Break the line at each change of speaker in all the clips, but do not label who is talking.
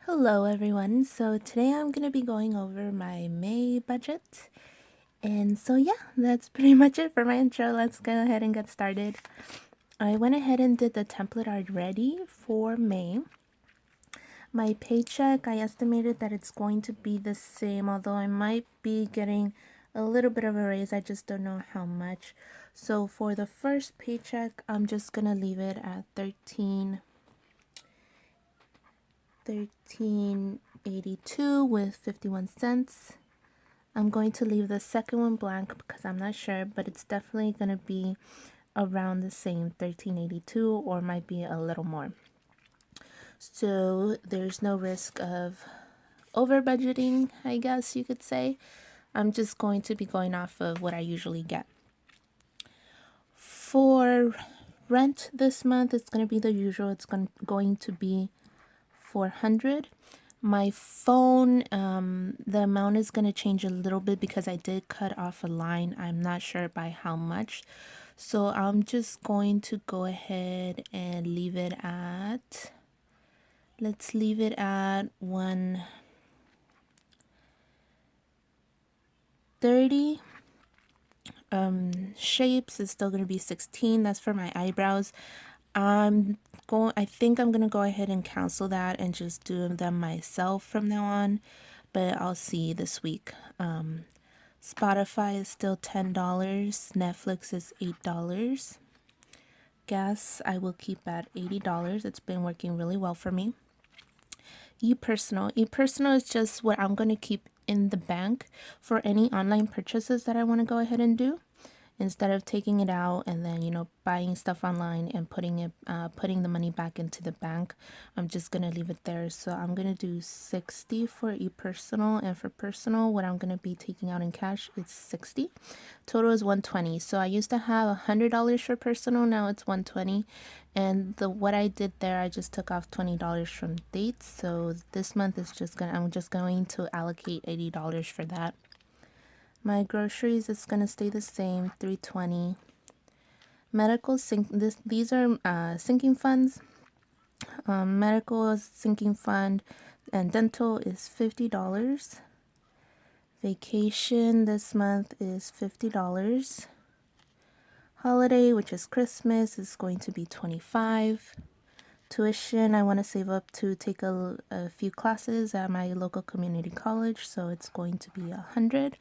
Hello everyone. So today I'm going to be going over my May budget. And so yeah, that's pretty much it for my intro. Let's go ahead and get started. I went ahead and did the template already for May. My paycheck, I estimated that it's going to be the same, although I might be getting a little bit of a raise. I just don't know how much. So for the first paycheck, I'm just going to leave it at 1382 with 51 cents. I'm going to leave the second one blank because I'm not sure, but it's definitely going to be around the same 1382 or might be a little more. So there's no risk of over budgeting, I guess you could say. I'm just going to be going off of what I usually get. For rent this month, it's going to be the usual. It's going to be 400. My phone, the amount is going to change a little bit because I did cut off a line. I'm not sure by how much. So I'm just going to go ahead and leave it at, let's leave it at 130. Shapes is still going to be 16. That's for my eyebrows. I think I'm gonna go ahead and cancel that and just do them myself from now on, but I'll see this week. Spotify is still $10. Netflix is $8. Gas I will keep at $80. It's been working really well for me. ePersonal is just what I'm gonna keep in the bank for any online purchases that I want to go ahead and do, instead of taking it out and then buying stuff online and putting the money back into the bank. I'm just gonna leave it there. So I'm gonna do 60 for ePersonal, and for personal, what I'm gonna be taking out in cash is 60. Total is 120. So I used to have $100 for personal, now it's 120. And what I did there, I just took off $20 from dates. So this month is I'm just going to allocate $80 for that. My groceries is gonna stay the same, 320. These are sinking funds. Medical sinking fund and dental is $50. Vacation this month is $50. Holiday, which is Christmas, is going to be 25. Tuition, I want to save up to take a few classes at my local community college, so it's going to be 100.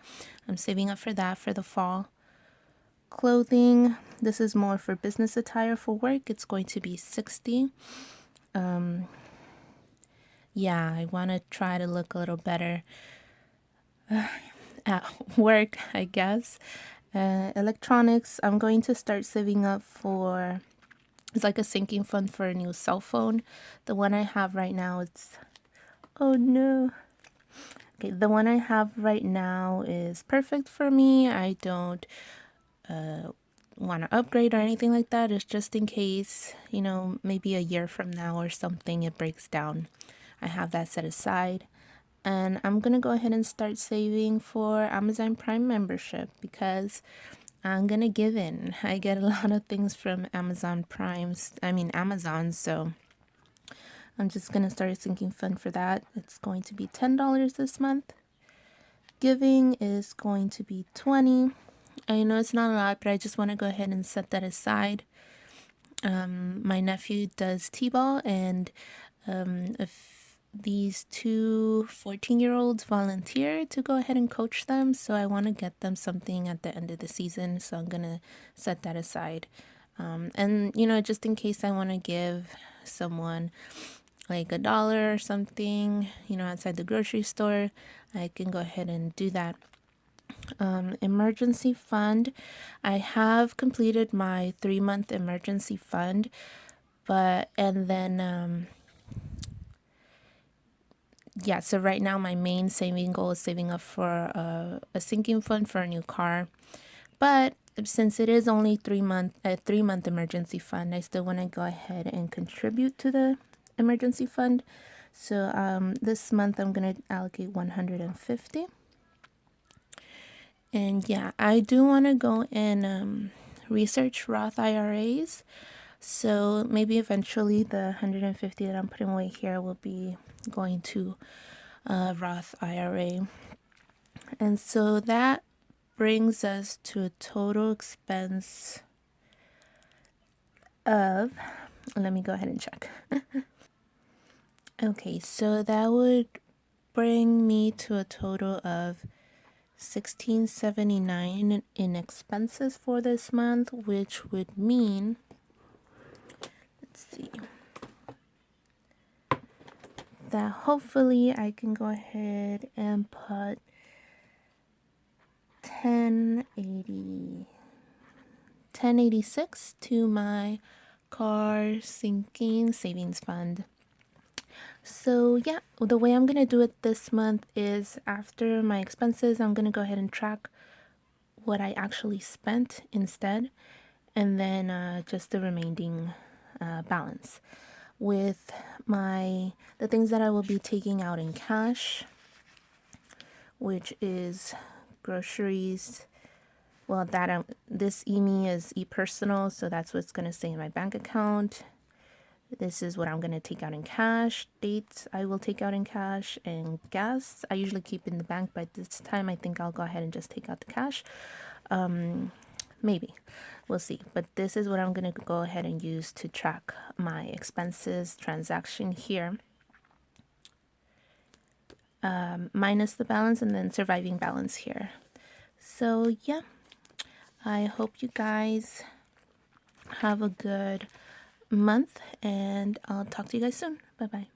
I'm saving up for that for the fall. Clothing, this is more for business attire. For work, it's going to be 60. Yeah, I want to try to look a little better at work, I guess. Electronics, I'm going to start saving up for, it's like a sinking fund for a new cell phone. The one I have right now, oh no. Okay, the one I have right now is perfect for me. I don't want to upgrade or anything like that. It's just in case, maybe a year from now or something, it breaks down. I have that set aside. And I'm going to go ahead and start saving for Amazon Prime membership because I'm going to give in. I get a lot of things from Amazon Amazon. So I'm just going to start a sinking fund for that. It's going to be $10 this month. Giving is going to be 20. I know it's not a lot, but I just want to go ahead and set that aside. My nephew does t-ball, and if these two 14-year-olds volunteer to go ahead and coach them, so I want to get them something at the end of the season, so I'm gonna set that aside. And just in case I want to give someone like $1 or something, outside the grocery store, I can go ahead and do that. Emergency fund, I have completed my 3-month emergency fund, so right now my main saving goal is saving up for a sinking fund for a new car. But since it is only a 3-month emergency fund, I still want to go ahead and contribute to the emergency fund. So this month I'm going to allocate 150. And yeah, I do want to go and research Roth IRAs. So maybe eventually the 150 that I'm putting away here will be going to Roth IRA. And so that brings us to a total expense of, let me go ahead and check. Okay, so that would bring me to a total of $16.79 in expenses for this month, which would mean, let's see, that hopefully I can go ahead and put 1086 to my car sinking savings fund. So yeah, the way I'm gonna do it this month is after my expenses, I'm gonna go ahead and track what I actually spent instead, and then just the remaining balance. With the things that I will be taking out in cash, which is groceries. Well, this EMI is ePersonal, so that's what's gonna stay in my bank account. This is what I'm gonna take out in cash. Dates I will take out in cash, and gas I usually keep in the bank, but this time I think I'll go ahead and just take out the cash. Maybe we'll see, but this is what I'm gonna go ahead and use to track my expenses transaction here, minus the balance and then surviving balance here. So yeah, I hope you guys have a good month, and I'll talk to you guys soon. Bye bye.